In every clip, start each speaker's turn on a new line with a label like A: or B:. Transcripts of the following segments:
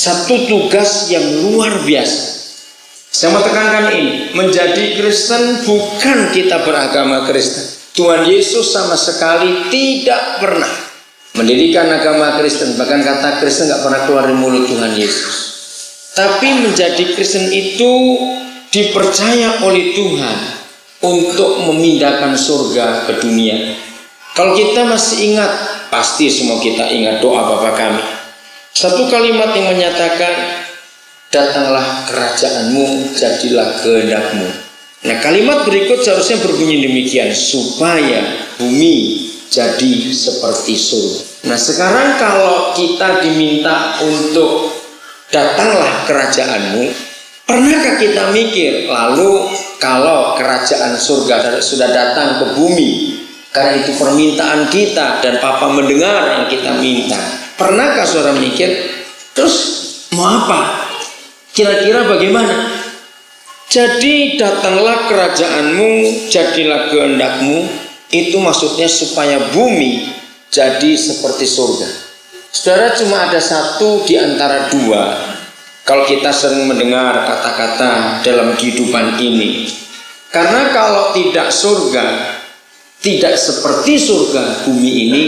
A: Satu tugas yang luar biasa. Saya mau tekankan ini, menjadi Kristen bukan kita beragama Kristen. Tuhan Yesus sama sekali tidak pernah mendirikan agama Kristen. Bahkan kata Kristen gak pernah keluar dari mulut Tuhan Yesus. Tapi menjadi Kristen itu dipercaya oleh Tuhan untuk memindahkan surga ke dunia. Kalau kita masih ingat, pasti semua kita ingat doa Bapa kami. Satu kalimat yang menyatakan, datanglah kerajaanmu, jadilah kehendakmu. Nah, kalimat berikut seharusnya berbunyi demikian, supaya bumi jadi seperti surga. Nah, sekarang kalau kita diminta untuk datanglah kerajaanmu, pernahkah kita mikir, lalu kalau kerajaan surga sudah datang ke bumi, karena itu permintaan kita dan Papa mendengar yang kita minta, pernahkah saudara mikir, terus mau apa? Kira-kira bagaimana? Jadi datanglah kerajaanmu, jadilah kehendakmu, itu maksudnya supaya bumi jadi seperti surga. Saudara, cuma ada satu di antara dua. Kalau kita sering mendengar kata-kata dalam kehidupan ini, karena kalau tidak surga, tidak seperti surga bumi ini,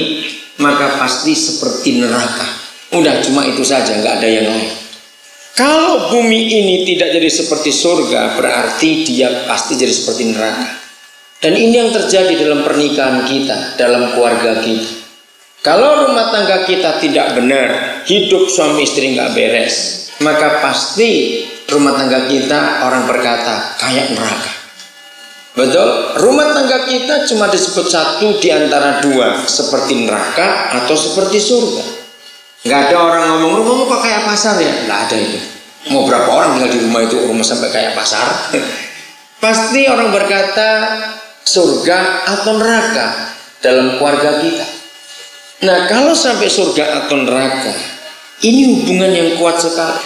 A: maka pasti seperti neraka. Udah cuma itu saja, nggak ada yang lain. Kalau bumi ini tidak jadi seperti surga, berarti dia pasti jadi seperti neraka. Dan ini yang terjadi dalam pernikahan kita, dalam keluarga kita. Kalau rumah tangga kita tidak benar, hidup suami istri nggak beres, maka pasti rumah tangga kita orang berkata kayak neraka. Betul? Rumah tangga kita cuma disebut satu di antara dua, seperti neraka atau seperti surga. Nggak ada orang ngomong rumahmu kok kayak pasar ya? Nggak ada itu. Mau berapa orang tinggal di rumah itu, rumah sampai kayak pasar? Pasti orang berkata surga atau neraka dalam keluarga kita. Nah, kalau sampai surga atau neraka, ini hubungan yang kuat sekali.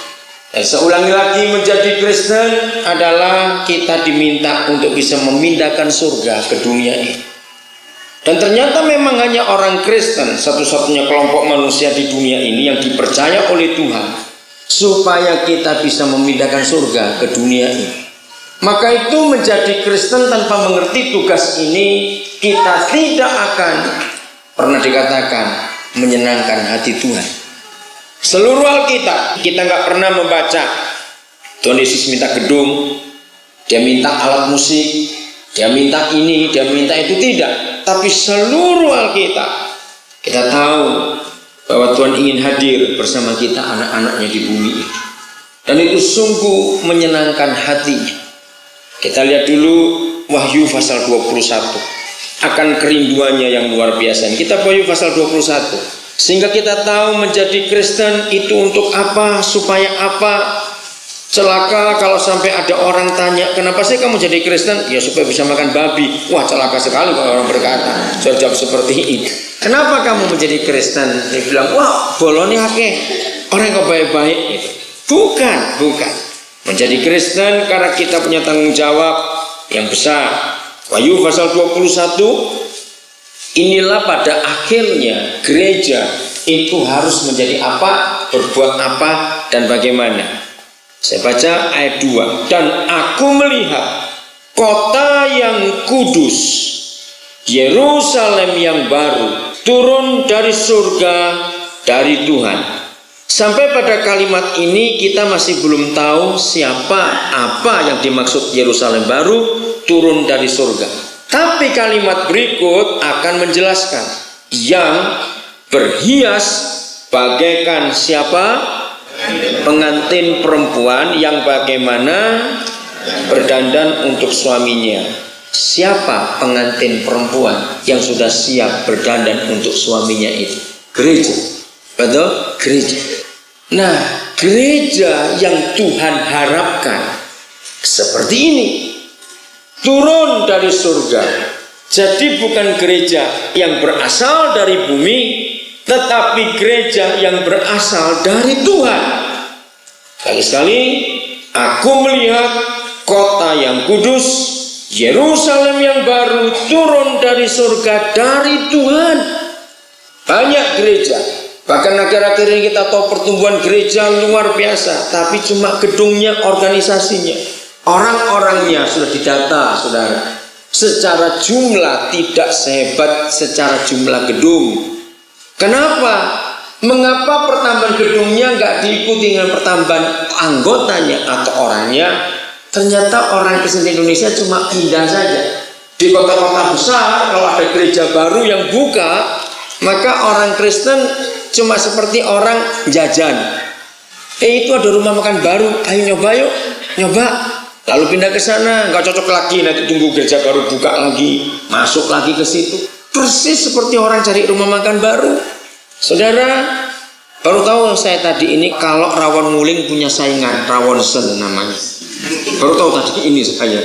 A: Saya ulangi lagi, menjadi Kristen adalah kita diminta untuk bisa memindahkan surga ke dunia ini. Dan ternyata memang hanya orang Kristen, satu-satunya kelompok manusia di dunia ini yang dipercaya oleh Tuhan supaya kita bisa memindahkan surga ke dunia ini. Maka itu menjadi Kristen tanpa mengerti tugas ini, kita tidak akan pernah dikatakan menyenangkan hati Tuhan. Seluruh Alkitab kita nggak pernah membaca Tuhan Yesus minta gedung, dia minta alat musik, dia minta ini, dia minta itu, tidak. Tapi seluruh Alkitab kita tahu bahwa Tuhan ingin hadir bersama kita anak-anaknya di bumi ini. Dan itu sungguh menyenangkan hatinya. Kita lihat dulu Wahyu pasal 21, akan kerinduannya yang luar biasa. Kita Wahyu pasal 21. Sehingga kita tahu menjadi Kristen itu untuk apa, supaya apa. Celaka kalau sampai ada orang tanya, kenapa sih kamu jadi Kristen? Ya supaya bisa makan babi. Wah, celaka sekali kalau orang berkata jawab seperti ini. Kenapa kamu menjadi Kristen? Dia bilang, wah bolonnya akeh, orang kok baik-baik gitu. Bukan. Menjadi Kristen karena kita punya tanggung jawab yang besar. Wahyu pasal 21. Inilah pada akhirnya gereja itu harus menjadi apa, berbuat apa, dan bagaimana. Saya baca ayat 2. Dan aku melihat kota yang kudus, Yerusalem yang baru, turun dari surga dari Tuhan. Sampai pada kalimat ini kita masih belum tahu siapa, apa yang dimaksud Yerusalem baru, turun dari surga. Tapi kalimat berikut akan menjelaskan yang berhias bagaikan siapa? Pengantin perempuan yang bagaimana berdandan untuk suaminya. Siapa pengantin perempuan yang sudah siap berdandan untuk suaminya itu? Gereja. Betul? Gereja. Nah, gereja yang Tuhan harapkan seperti ini. Turun dari surga. Jadi bukan gereja yang berasal dari bumi, tetapi gereja yang berasal dari Tuhan. Sekali-sekali, aku melihat kota yang kudus, Yerusalem yang baru, turun dari surga dari Tuhan. Banyak gereja, Bahkan akhir-akhir ini kita tahu pertumbuhan gereja luar biasa, tapi cuma gedungnya, organisasinya, orang-orangnya sudah didata, saudara. Secara jumlah tidak sehebat secara jumlah gedung. Kenapa? Mengapa pertambahan gedungnya nggak diikuti dengan pertambahan anggotanya atau orangnya? Ternyata orang Kristen Indonesia cuma pindah saja. Di kota-kota besar kalau ada gereja baru yang buka, maka orang Kristen cuma seperti orang jajan. Itu ada rumah makan baru, ayo nyoba yuk, nyoba. Lalu pindah ke sana, nggak cocok lagi, nanti tunggu gereja baru buka lagi, masuk lagi ke situ. Persis seperti orang cari rumah makan baru. Saudara, baru tahu saya tadi ini kalau Rawon Nguling punya saingan, Rawonsen namanya. Baru tahu tadi ini saya.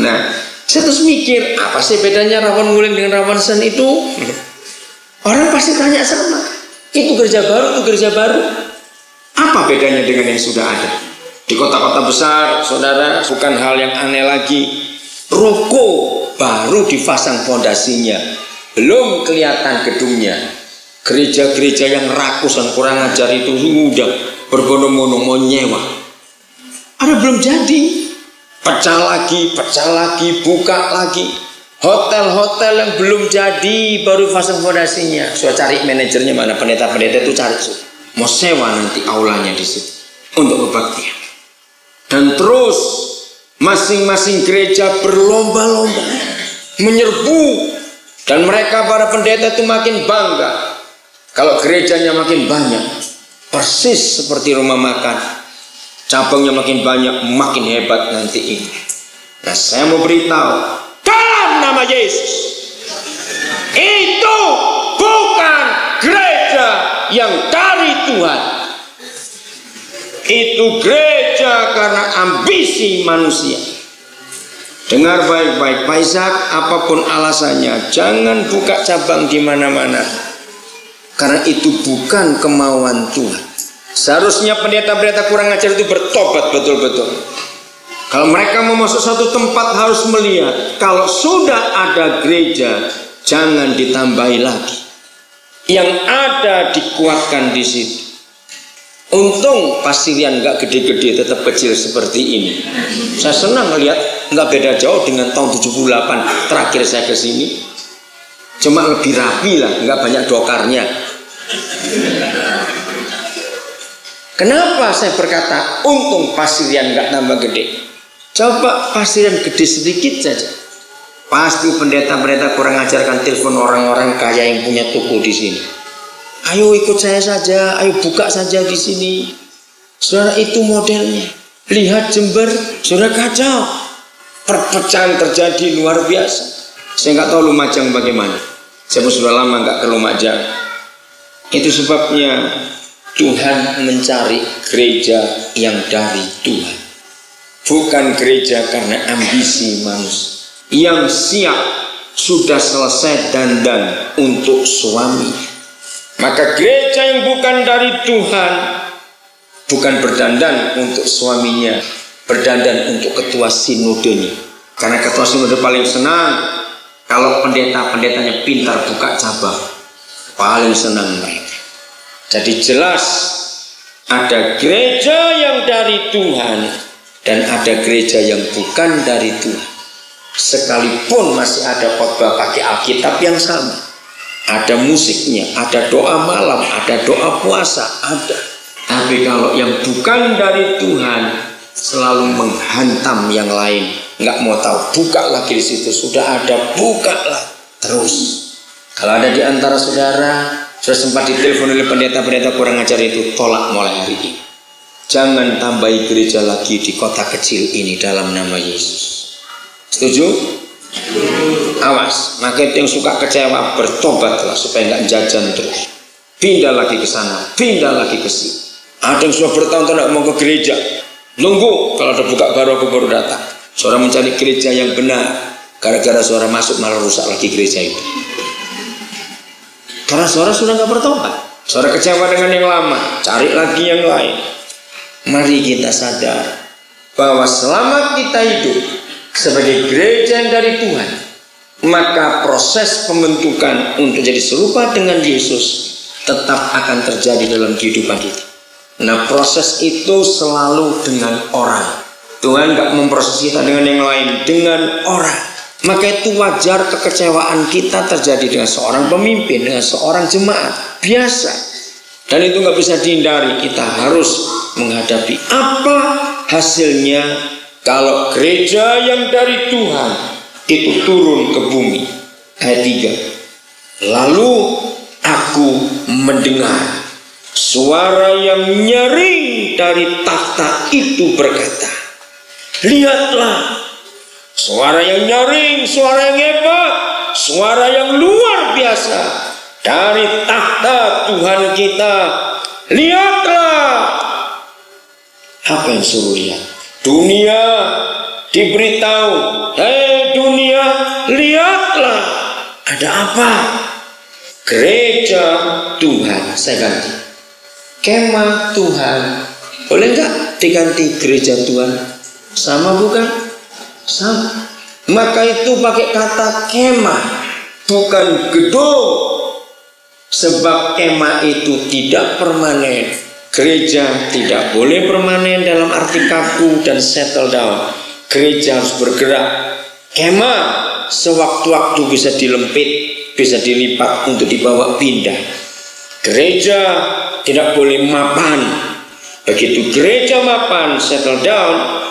A: Nah, saya terus mikir, apa sih bedanya Rawon Nguling dengan Rawonsen itu? Orang pasti tanya sama. Itu gereja baru, itu gereja baru. Apa bedanya dengan yang sudah ada? Di kota-kota besar, saudara, bukan hal yang aneh lagi. Ruko baru dipasang fondasinya, belum kelihatan gedungnya. Gereja-gereja yang rakus dan kurang ajar itu sudah berbondong-bondong mau nyewa. Ada belum jadi, pecah lagi, buka lagi. Hotel-hotel yang belum jadi baru pasang fondasinya. Sudah cari manajernya mana, pendeta-pendeta itu cari. Mau sewa nanti aulanya di situ untuk kebaktian. Dan terus masing-masing gereja berlomba-lomba menyerbu, dan mereka para pendeta itu makin bangga kalau gerejanya makin banyak, persis seperti rumah makan, cabangnya makin banyak, makin hebat nanti ini. Nah, saya mau beritahu dalam nama Yesus, itu bukan gereja yang dari Tuhan. Itu gereja karena ambisi manusia. Dengar baik-baik, Pak Ishak, apapun alasannya, jangan buka cabang di mana-mana. Karena itu bukan kemauan Tuhan. Seharusnya pendeta-pendeta kurang ajar itu bertobat betul-betul. Kalau mereka mau masuk satu tempat harus melihat, kalau sudah ada gereja, jangan ditambahi lagi. Yang ada dikuatkan di situ. Untung Pasirian nggak gede-gede, tetap kecil seperti ini. Saya senang melihat nggak beda jauh dengan tahun 78 terakhir saya ke sini. Cuma lebih rapi lah, nggak banyak dokarnya. Kenapa saya berkata untung Pasirian nggak tambah gede? Coba Pasirian gede sedikit saja, pasti pendeta-pendeta kurang ajarkan telepon orang-orang kaya yang punya toko di sini. Ayo ikut saya saja, ayo buka saja di sini. Saudara, itu modelnya. Lihat Jember, saudara, kacau. Perpecahan terjadi luar biasa. Saya nggak tahu Lumajang bagaimana. Saya sudah lama nggak ke Lumajang. Itu sebabnya Tuhan mencari gereja yang dari Tuhan, bukan gereja karena ambisi manusia. Yang siap sudah selesai dandan untuk suami. Maka gereja yang bukan dari Tuhan bukan berdandan untuk suaminya, berdandan untuk ketua sinodenya. Karena ketua sinode paling senang kalau pendeta-pendetanya pintar buka cabang. Paling senang mereka. Jadi jelas ada gereja yang dari Tuhan dan ada gereja yang bukan dari Tuhan. Sekalipun masih ada khotbah pakai Alkitab yang sama, ada musiknya, ada doa malam, ada doa puasa, ada. Tapi kalau yang bukan dari Tuhan selalu menghantam yang lain, nggak mau tahu, buka lagi di situ, sudah ada, buka lah terus. Kalau ada di antara saudara sudah sempat ditelepon oleh pendeta-pendeta kurang ajar itu, tolak mulai hari ini. Jangan tambahi gereja lagi di kota kecil ini dalam nama Yesus. Setuju? Awas, maka yang suka kecewa bertobatlah supaya nggak jajan terus. Pindah lagi ke sana, pindah lagi ke sini. Ada yang sudah bertahun-tahun tidak mau ke gereja, nunggu kalau ada buka baru aku baru datang. Saudara mencari gereja yang benar, gara-gara saudara masuk malah rusak lagi gereja itu. Karena saudara sudah nggak bertobat, saudara kecewa dengan yang lama, cari lagi yang lain. Mari kita sadar bahwa selama kita hidup sebagai gereja yang dari Tuhan, maka proses pembentukan untuk jadi serupa dengan Yesus tetap akan terjadi dalam kehidupan kita. Nah, proses itu selalu dengan orang. Tuhan gak memproses kita dengan yang lain, dengan orang. Maka itu wajar kekecewaan kita terjadi dengan seorang pemimpin, dengan seorang jemaat. Biasa. Dan itu gak bisa dihindari. Kita harus menghadapi. Apa hasilnya kalau gereja yang dari Tuhan itu turun ke bumi? Ayat 3. Lalu aku mendengar suara yang nyaring dari takhta itu berkata, lihatlah, suara yang nyaring, suara yang hebat, suara yang luar biasa dari takhta Tuhan kita. Lihatlah. Apa yang suruh lihat? Dunia diberitahu, hei dunia, lihatlah. Ada apa? Gereja Tuhan. Saya ganti, kemah Tuhan. Boleh enggak diganti gereja Tuhan? Sama bukan? Sama. Maka itu pakai kata kemah, bukan gedung. Sebab kemah itu tidak permanen. Gereja tidak boleh permanen dalam arti kaku dan settle down. Gereja harus bergerak. Kemah sewaktu-waktu bisa dilempit, bisa dilipat untuk dibawa pindah. Gereja tidak boleh mapan. Begitu gereja mapan, settle down,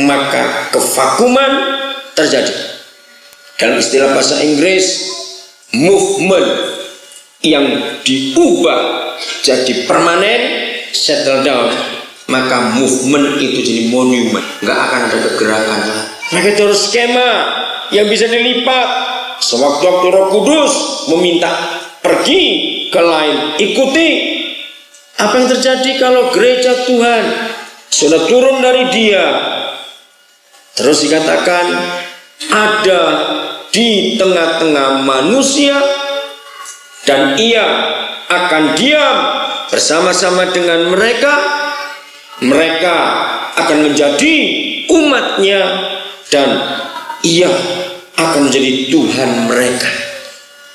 A: maka kevakuman terjadi. Dalam istilah bahasa Inggris, movement yang diubah jadi permanen, settle down, maka movement itu jadi monumen. Nggak akan ada kegerakan. Maka itu harus skema yang bisa dilipat. Sewaktu-waktu Roh Kudus meminta pergi ke lain, ikuti. Apa yang terjadi kalau gereja Tuhan sudah turun dari Dia? Terus dikatakan ada di tengah-tengah manusia dan Ia akan diam bersama-sama dengan mereka. Mereka akan menjadi umatnya dan Ia akan menjadi Tuhan mereka.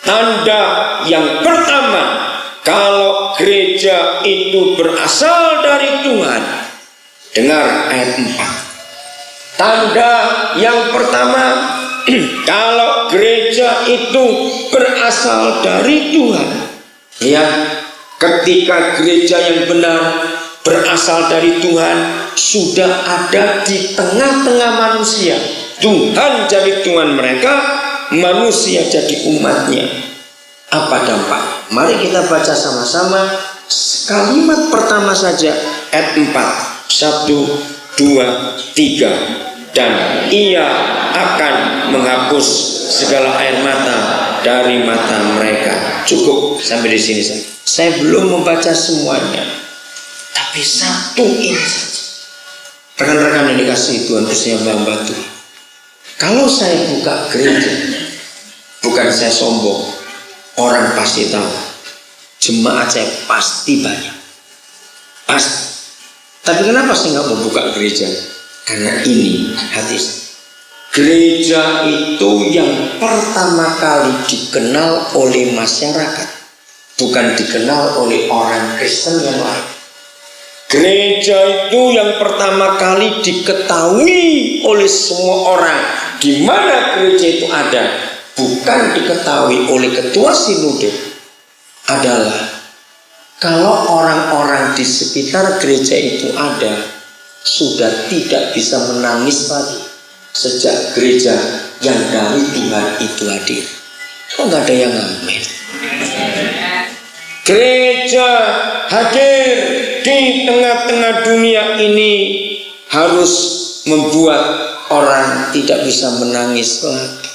A: Tanda yang pertama kalau gereja itu berasal dari Tuhan. Dengar ayat 4. Tanda yang pertama kalau gereja itu berasal dari Tuhan. Lihat, ketika gereja yang benar berasal dari Tuhan, sudah ada di tengah-tengah manusia. Tuhan jadi Tuhan mereka, manusia jadi umatnya. Apa dampak? Mari kita baca sama-sama kalimat pertama saja, ayat 4. 1, 2, 3. Dan Ia akan menghapus segala air mata dari mata mereka. Cukup sampai di sini saja. Saya belum membaca semuanya, tapi satu ini saja. Rekan-rekan yang dikasihi Tuhan, khususnya hamba Tuhan, kalau saya buka gereja, bukan saya sombong, orang pasti tahu, jemaat saya pasti banyak, pasti. Tapi kenapa saya nggak mau buka gereja? Karena ini hati saya. Gereja itu yang pertama kali dikenal oleh masyarakat, bukan dikenal oleh orang Kristen yang lain. Gereja itu yang pertama kali diketahui oleh semua orang. Di mana gereja itu ada, bukan diketahui oleh ketua sinode, adalah kalau orang-orang di sekitar gereja itu ada, sudah tidak bisa menangis lagi sejak gereja yang dari Tuhan itu hadir. Kok nggak ada yang ngamen? Gereja hadir di tengah-tengah dunia ini harus membuat orang tidak bisa menangis lagi.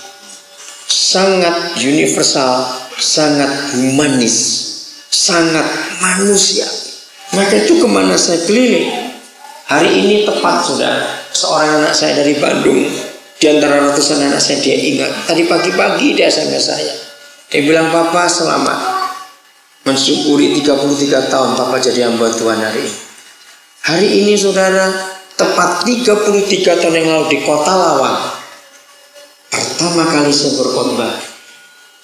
A: Sangat universal, sangat humanis, sangat manusia. Maka itu kemana saya keliling. Hari ini tepat sudah seorang anak saya dari Bandung, di antara ratusan anak saya, dia ingat tadi pagi-pagi dia SMS saya. Dia bilang, "Papa, selamat mensyukuri 33 tahun Papa jadi hamba Tuhan hari ini." Hari ini saudara, tepat 33 tahun yang lalu di Kota Lawang, pertama kali saya berkhotbah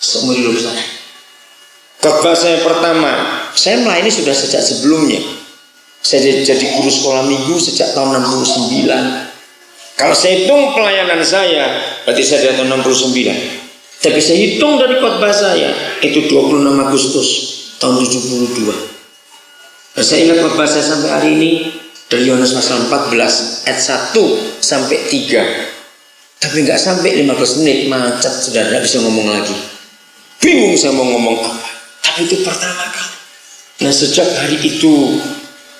A: seumur hidup saya. Khotbah saya pertama Saya melayani sudah sejak sebelumnya. Saya jadi guru sekolah minggu sejak tahun 69. Kalau saya hitung pelayanan saya, berarti saya dari tahun 69. Tapi saya hitung dari khotbah saya, itu 26 Agustus tahun 72. Nah, saya ingat khotbah saya sampai hari ini dari Yohanes pasal 14 ayat 1 sampai 3. Tapi nggak sampai 15 menit, macet, sudah tidak bisa ngomong lagi. Bingung saya mau ngomong apa. Tapi itu pertama kali. Nah, sejak hari itu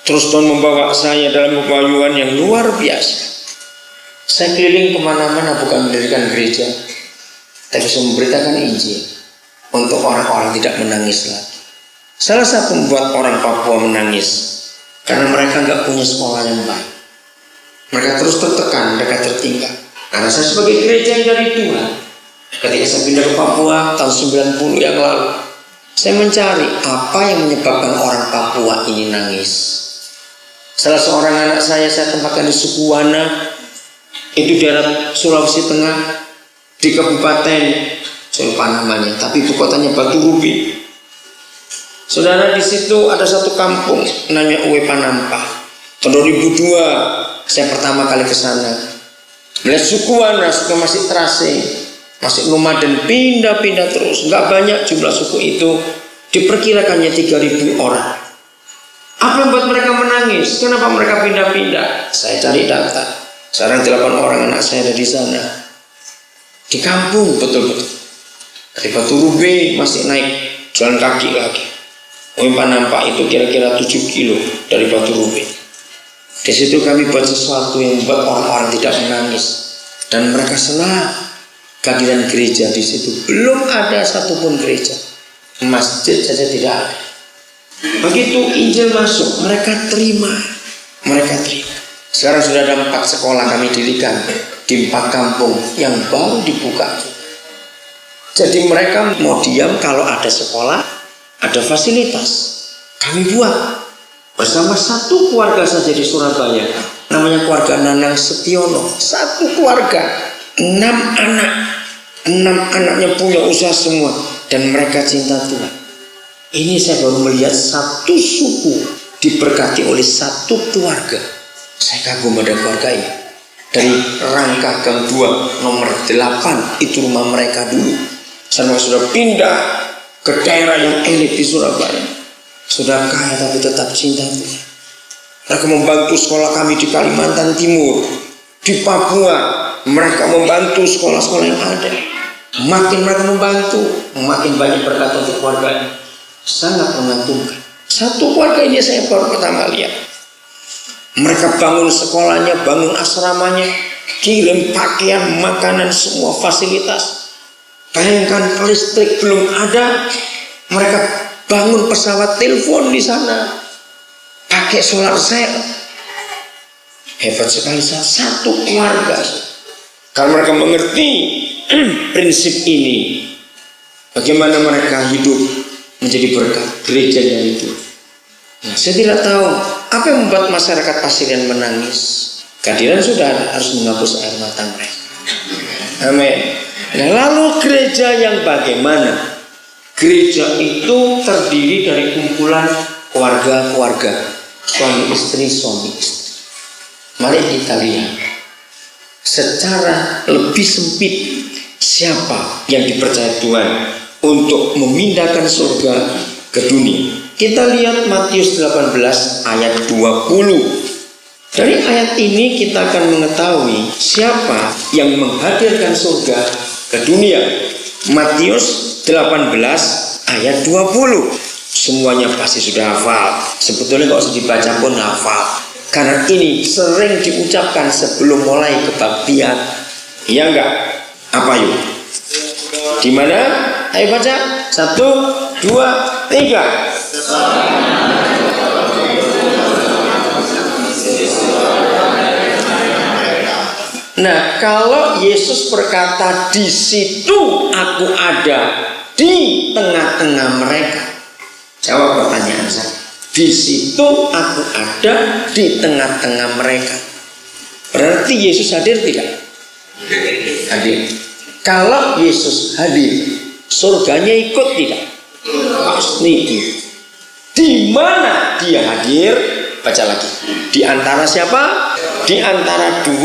A: terus Tuhan membawa saya dalam pewahyuan yang luar biasa. Saya keliling kemana-mana, bukan mendirikan gereja, tapi saya memberitakan Injil untuk orang-orang tidak menangis lagi. Salah satu membuat orang Papua menangis karena mereka nggak punya sekolah yang baik. Mereka terus tertekan, mereka tertinggal. Karena saya sebagai gereja yang dari Tuhan, ketika saya pindah ke Papua tahun 90 yang lalu, saya mencari apa yang menyebabkan orang Papua ini nangis. Salah seorang anak saya tempatkan di Sukuwana, itu daerah Sulawesi Tengah, di kabupaten, saya lupa namanya, tapi ibu kotanya Batu Rubi. Saudara, di situ ada satu kampung namanya Uwe Panampa. Tahun 2002 saya pertama kali ke sana. Melihat Sukuwana, suku masih terasing, masih nomaden, pindah-pindah terus. Nggak banyak jumlah suku itu, diperkirakannya 3.000 orang. Apa yang membuat mereka menangis? Kenapa mereka pindah-pindah? Saya cari data. Sekarang 8 orang anak saya ada di sana. Di kampung betul-betul. Dari Batu Rubi masih naik jalan kaki lagi. Umpan nampak itu kira-kira 7 kilo dari Batu Rubi. Di situ kami buat sesuatu yang membuat orang-orang tidak menangis, dan mereka senang kehadiran gereja di situ. Belum ada satupun gereja, masjid saja tidak ada. Begitu Injil masuk, mereka terima. Sekarang sudah ada 4 sekolah kami dirikan di 4 kampung yang baru dibuka. Jadi mereka mau diam kalau ada sekolah, ada fasilitas. Kami buat bersama satu keluarga saja di Surabaya, namanya keluarga Nanang Setiono. Satu keluarga, 6 anak, 6 anaknya punya usaha semua, dan mereka cinta Tuhan. Ini saya baru melihat satu suku diberkati oleh satu keluarga. Saya kagum pada keluarga ini. Dari Rangka Gang 2 nomor 8, itu rumah mereka dulu. Saya sudah pindah ke daerah yang elit di Surabaya. Sudah kaya tapi tetap cinta Tuhan. Mereka membantu sekolah kami di Kalimantan Timur, di Papua. Mereka membantu sekolah-sekolah yang ada. Makin mereka membantu, makin banyak berkat untuk keluarganya. Sangat mengagumkan. Satu keluarga ini saya baru pertama lihat. Mereka bangun sekolahnya, bangun asramanya, kirim pakaian, makanan, semua fasilitas. Bayangkan, listrik belum ada, mereka bangun pesawat telepon di sana, pakai solar cell. Hebat sekali, satu keluarga. Kalau mereka mengerti prinsip ini, bagaimana mereka hidup menjadi berkat gerejanya itu. Nah, saya tidak tahu apa yang membuat masyarakat Pasirian menangis. Kehadiran sudah harus menghapus air mata mereka. Amin. Nah, lalu gereja yang bagaimana? Gereja itu terdiri dari kumpulan keluarga-keluarga, suami istri. Mari kita lihat secara lebih sempit siapa yang dipercaya Tuhan untuk memindahkan surga ke dunia. Kita lihat Matius 18 ayat 20. Dari ayat ini kita akan mengetahui siapa yang menghadirkan surga ke dunia. Matius 18 ayat 20. Semuanya pasti sudah hafal. Sebetulnya kalau usah dibaca pun hafal, karena ini sering diucapkan sebelum mulai kebaktian. Iya enggak? Apa yuk? Di mana? Ayo baca. 1, 2, 3. Nah, kalau Yesus berkata di situ aku ada di tengah-tengah mereka, jawab pertanyaan saya. Di situ aku ada di tengah-tengah mereka. Berarti Yesus hadir tidak? Hadir. Kalau Yesus hadir, surganya ikut tidak? Pasti ikut. Di mana dia hadir? Baca lagi. Di antara siapa? Di antara 2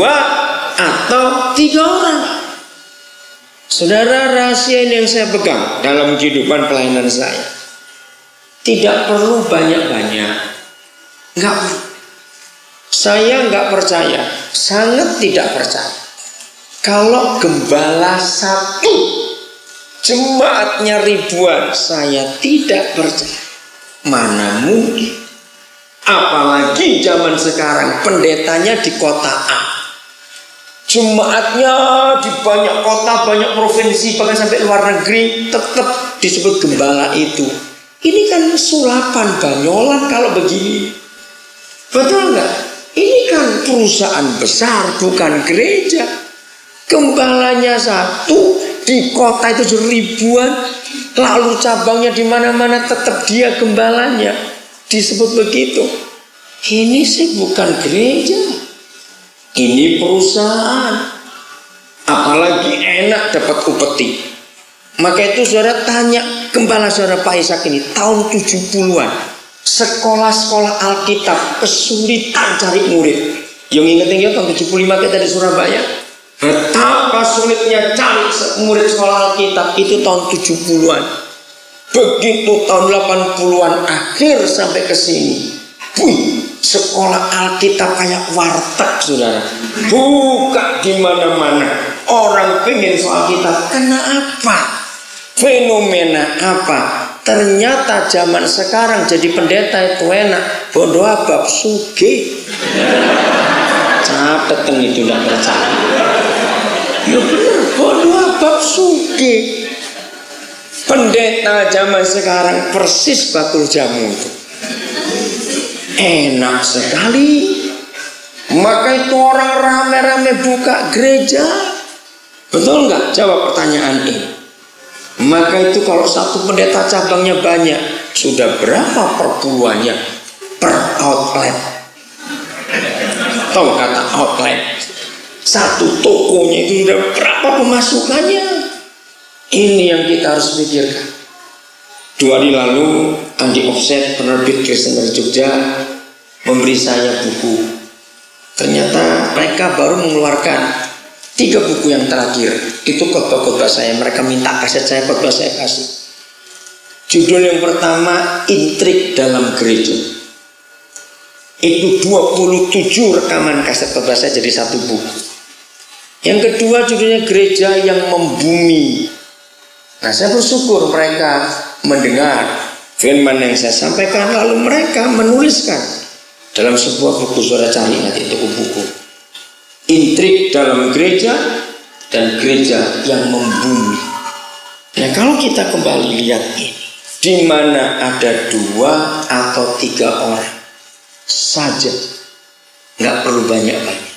A: atau 3 orang. Saudara, rahasia ini yang saya pegang dalam kehidupan pelayanan saya. Tidak perlu banyak-banyak. Enggak perlu. Saya enggak percaya, sangat tidak percaya. Kalau gembala 1, jemaatnya ribuan, saya tidak percaya. Mana mungkin? Apalagi zaman sekarang pendetanya di kota A, jemaatnya di banyak kota, banyak provinsi, bahkan sampai luar negeri, tetap disebut gembala itu. Ini kan sulapan, banyolan kalau begini. Betul nggak? Ini kan perusahaan besar, bukan gereja. Gembalanya 1, di kota itu ribuan, lalu cabangnya di mana-mana, tetap dia gembalanya. Disebut begitu. Ini sih bukan gereja, ini perusahaan. Apalagi enak dapat upeti. Maka itu saudara tanya gembala saudara Pak Ishak ini tahun 70-an, sekolah-sekolah Alkitab kesulitan cari murid. Yang inget-inget tahun 75 kita di Surabaya, betapa sulitnya cari murid sekolah Alkitab itu tahun 70-an. Begitu tahun 80-an akhir sampai ke sini, sekolah Alkitab kayak warteg, saudara. Buka di mana-mana. Orang pengen soal Alkitab. Kenapa? Fenomena apa? Ternyata zaman sekarang jadi pendeta itu enak. Bodoh bab suge. Catetan itu tidak percaya. Ya benar, bodoh bab suge. Pendeta zaman sekarang persis bakul jamu itu. Enak sekali. Maka itu orang rame-rame buka gereja. Betul nggak? Jawab pertanyaan ini. Maka itu kalau satu pendeta cabangnya banyak, sudah berapa perpuluhannya per outlet? Tahu kata outlet? Satu tokonya itu sudah berapa pemasukannya? Ini yang kita harus pikirkan. 2 hari lalu Andi Offset, penerbit Kristen dari Jogja, memberi saya buku. Ternyata mereka baru mengeluarkan 3 buku yang terakhir. Itu khotbah-khotbah saya. Mereka minta kaset saya, khotbah saya kasih. Judul yang pertama, Intrik dalam Gereja. Itu 27 rekaman kaset khotbah saya jadi 1 buku. Yang kedua judulnya Gereja yang Membumi. Nah, saya bersyukur mereka mendengar firman yang saya sampaikan, lalu mereka menuliskan dalam sebuah buku. Saudara cari nanti itu buku Intrik dalam Gereja dan Gereja yang Membumi. Nah, kalau kita kembali lihat ini, di mana ada 2 atau 3 orang saja, nggak perlu banyak-banyak.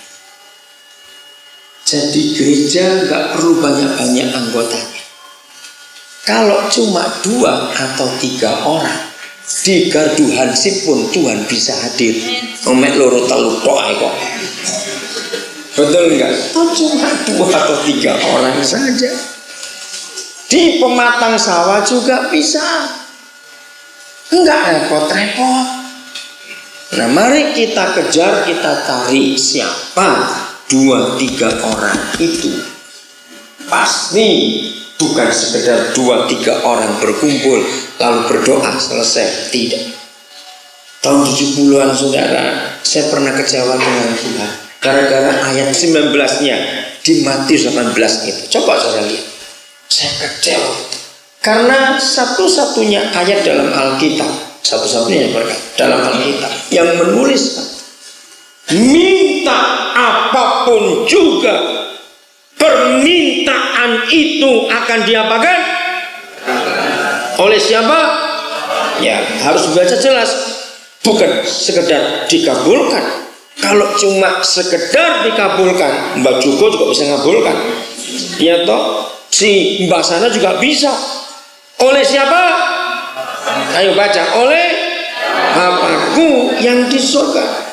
A: Jadi gereja nggak perlu banyak-banyak anggotanya. Kalau cuma 2 atau 3 orang di gardu hansip pun Tuhan bisa hadir. Omek loro telu tok ae kok. Betul enggak? Cuma 2 atau 3 orang saja. Di pematang sawah juga bisa. Enggak repot-repot. Nah, mari kita kejar, kita cari siapa 2-3 orang itu. Pasti bukan sekedar 2-3 orang berkumpul lalu berdoa selesai. Tidak. Tahun 70-an saudara, saya pernah kecewa dengan Tuhan gara-gara ayat 19-nya di Matius 18 itu. Coba saudara lihat. Saya kecewa karena satu-satunya ayat dalam Alkitab, satu-satunya dalam Alkitab yang menuliskan minta apapun juga permintaan itu akan diapakan? Oleh siapa? Ya, harus baca jelas. Bukan sekedar dikabulkan. Kalau cuma sekedar dikabulkan, Mbak Joko juga bisa ngabulkan. Ya toh, si Mbak Sana juga bisa. Oleh siapa? Ayo baca. Oleh Bapakku yang di surga.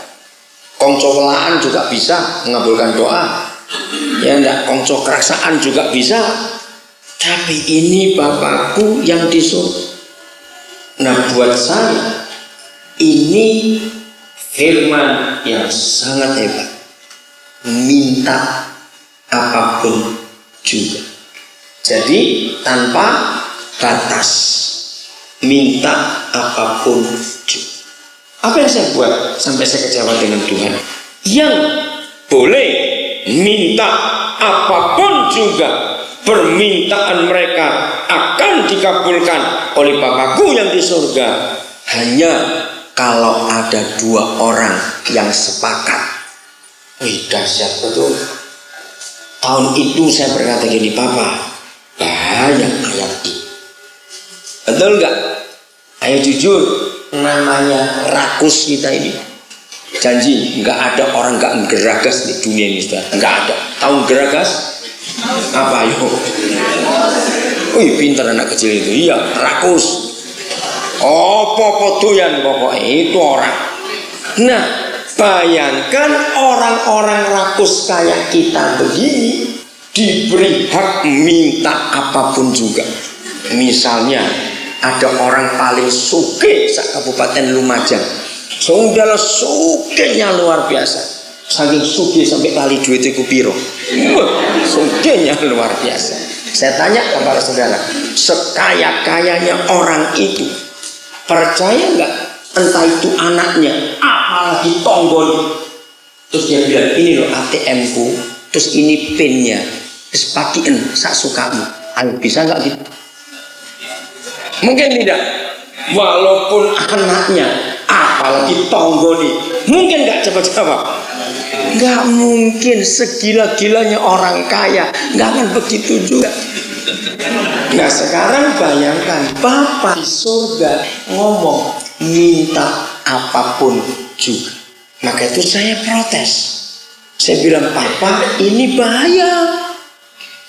A: Kongco welaan juga bisa mengabulkan doa. Ya enggak, kongco kerasaan juga bisa. Tapi ini Bapakku yang di surga. Nah, buat saya Ini firman yang sangat hebat. Minta apapun juga. Jadi tanpa batas. Minta apapun juga. Apa yang saya buat sampai saya kecewa dengan Tuhan? Yang boleh minta apapun juga, permintaan mereka akan dikabulkan oleh Bapakku yang di surga, hanya kalau ada 2 orang yang sepakat. Wih, dahsyat betul. Tahun itu saya berkata gini, Papa, bahaya ayat ini. Betul nggak? Ayo jujur, namanya rakus kita ini. Janji, nggak ada orang nggak geragas di dunia ini, saudara. Nggak ada. Tahu geragas? Apa yuk? Wih, pintar anak kecil itu. Iya, rakus. Apa doyan pokoknya itu orang. Nah, bayangkan orang-orang rakus kayak kita begini diberi hak minta apapun juga. Misalnya ada orang paling sugih sak Kabupaten Lumajang. Saudara, sugihnya luar biasa. Saking sugih sampai kali duit itu piro. Sugihnya luar biasa. Saya tanya kepada saudara, sekaya-kayanya orang itu, percaya nggak entah itu anaknya, apalagi tonggol, terus dia bilang ini loh ATM-ku, terus ini PIN-nya, terus pakiin sak sukamu. Ayo, bisa nggak gitu? Mungkin tidak. Walaupun anaknya, apalagi tonggoli, mungkin nggak jawab-jawab. Nggak mungkin, segila-gilanya orang kaya nggak akan begitu juga. Nah sekarang bayangkan Bapak di surga ngomong minta apapun juga. Maka itu saya protes. Saya bilang, Papa, ini bahaya.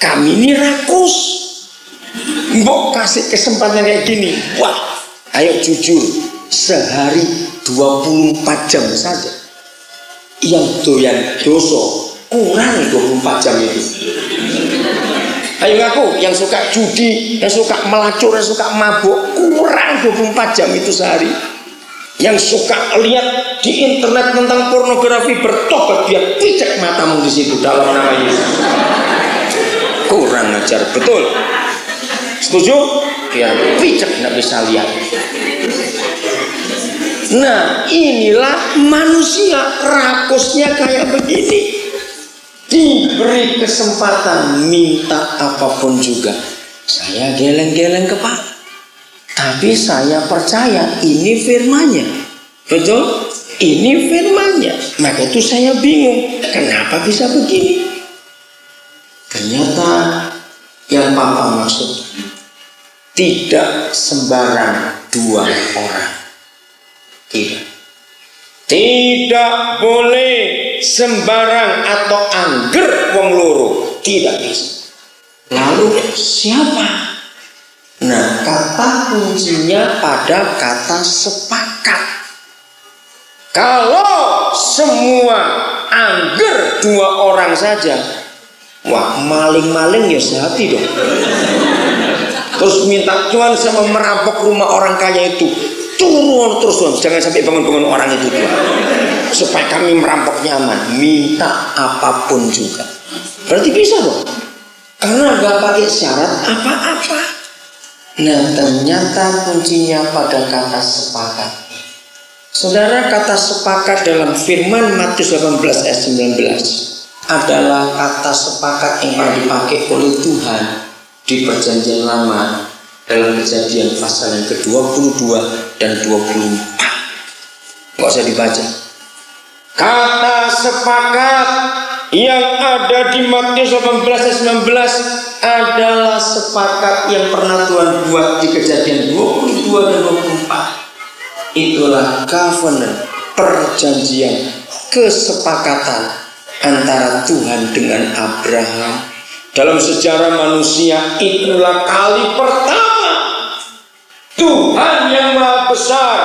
A: Kami ini rakus. Mbok kasih kesempatan kayak gini. Wah, ayo jujur, sehari 24 jam saja. Yang doyan dosa kurang 24 jam itu. Ayo ngaku, yang suka judi, yang suka melacur, yang suka mabuk, kurang 24 jam itu sehari. Yang suka lihat di internet tentang pornografi, bertobat, biar pijak matamu di situ dalam nama Yesus. Kurang ajar, betul. Setuju? Biar pijak nggak bisa lihat. Nah, inilah manusia rakusnya kayak begini. Diberi kesempatan minta apapun juga. Saya geleng-geleng kepala. Tapi saya percaya ini firman-Nya. Betul? Ini firman-Nya. Maka itu saya bingung. Kenapa bisa begini? Ternyata yang Papa maksud tidak sembarang 2 orang. Tidak boleh sembarang atau angger wong loro. Tidak bisa. Lalu siapa? Nah, kata kuncinya pada kata sepakat. Kalau semua angger 2 orang saja, wah, maling-maling ya sehati dong. Terus minta Tuhan sama merampok rumah orang kaya itu. Turun terus Tuhan, jangan sampai bangun-bangun orang itu Tuhan. Supaya kami merampok nyaman. Minta apapun juga. Berarti bisa dong. Karena gak pakai syarat apa-apa. Nah, ternyata kuncinya pada kata sepakat. Saudara, kata sepakat dalam firman Matius 18 ayat 19 adalah kata sepakat yang pernah dipakai oleh Tuhan di Perjanjian Lama dalam Kejadian pasal yang ke-22 dan 24. Nggak usah dibaca. Kata sepakat yang ada di Matius 18 ayat 19 adalah sepakat yang pernah Tuhan buat di Kejadian 22 dan 24. Itulah covenant, perjanjian, kesepakatan antara Tuhan dengan Abraham. Dalam sejarah manusia, itulah kali pertama Tuhan yang Maha Besar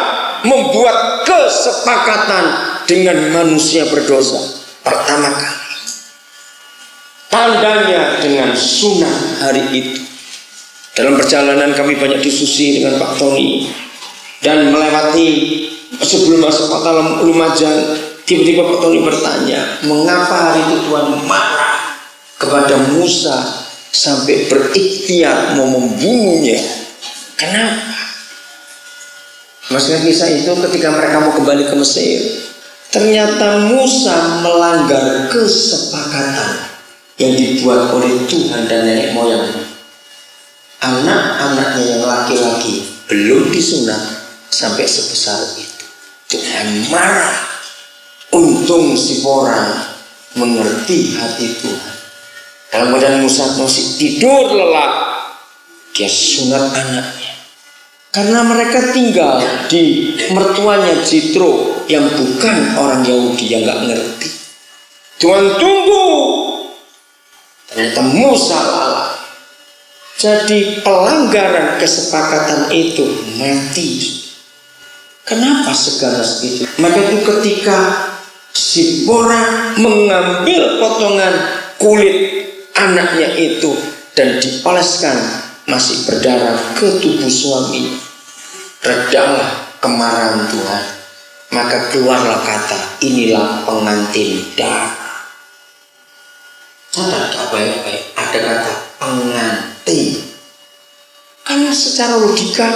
A: membuat kesepakatan dengan manusia berdosa. Pertama kali. Tandanya dengan sunat hari itu. Dalam perjalanan kami banyak diskusi dengan Pak Tony dan melewati Sebelum masuk kota Lumajang, tiba-tiba Pak Tony bertanya, mengapa hari itu Tuhan marah kepada Musa sampai berikhtiar mau membunuhnya? Kenapa? Maksudnya kisah itu ketika mereka mau kembali ke Mesir, ternyata Musa melanggar kesepakatan yang dibuat oleh Tuhan dan nenek moyang. Anak-anaknya yang laki-laki belum disunat sampai sebesar itu. Tuhan marah. Untung Sipora mengerti hati Tuhan. Dalam keadaan Musa masih tidur lelap, dia sunat anaknya. Karena mereka tinggal di mertuanya Jitro yang bukan orang Yahudi, yang gak ngerti. Tuhan tunggu. Ternyata Musa lalai. Jadi pelanggaran kesepakatan itu mati. Kenapa seganas itu? Maka itu ketika Sipora mengambil potongan kulit anaknya itu dan dioleskan masih berdarah ke tubuh suami, redalah kemarahan Tuhan. Maka keluarlah kata, inilah pengantin darah. Catat baik-baik, ada kata pengantin. Karena secara logika,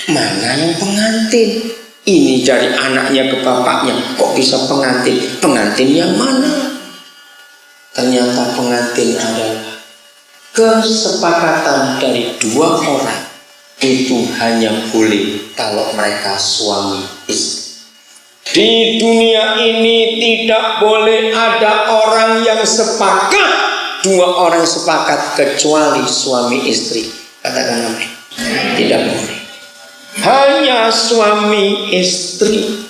A: mana yang pengantin? Ini dari anaknya ke bapaknya, kok bisa pengantin? Pengantin yang mana? Ternyata pengantin adalah kesepakatan dari dua orang. Itu hanya boleh kalau mereka suami istri. Di dunia ini tidak boleh ada orang yang sepakat, dua orang sepakat kecuali suami istri. Katakan amin. Tidak boleh. Hanya suami istri.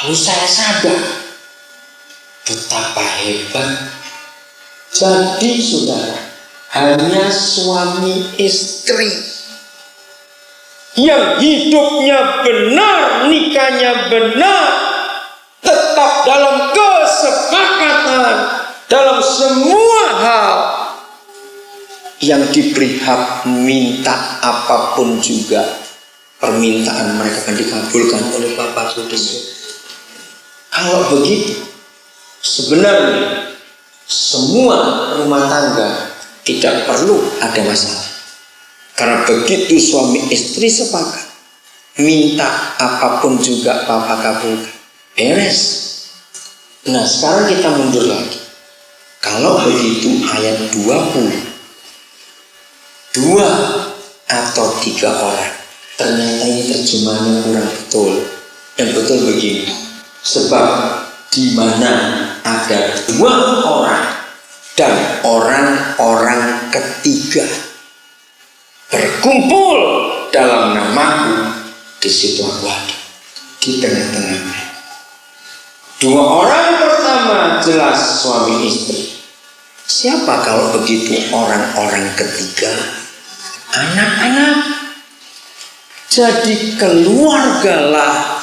A: Lalu saya sadar betapa hebat. Jadi saudara, hanya suami istri yang hidupnya benar, nikahnya benar, tetap dalam kesepakatan dalam semua hal, yang diberi hak minta apapun juga permintaan mereka akan dikabulkan oleh Bapa Kudus. Kalau begitu, sebenarnya semua rumah tangga tidak perlu ada masalah. Karena begitu suami istri sepakat, minta apapun juga Bapa kabulkan. Beres. Nah sekarang kita mundur lagi. Kalau begitu ayat 20, 2 atau 3 orang. Ternyata ini terjemahannya kurang betul. Yang betul begini, sebab di mana ada 2 orang dan orang-orang ketiga berkumpul dalam namaku, di situ aku ada di tengah-tengahnya. 2 orang pertama jelas suami istri. Siapa kalau begitu orang-orang ketiga? Anak-anak. Jadi keluargalah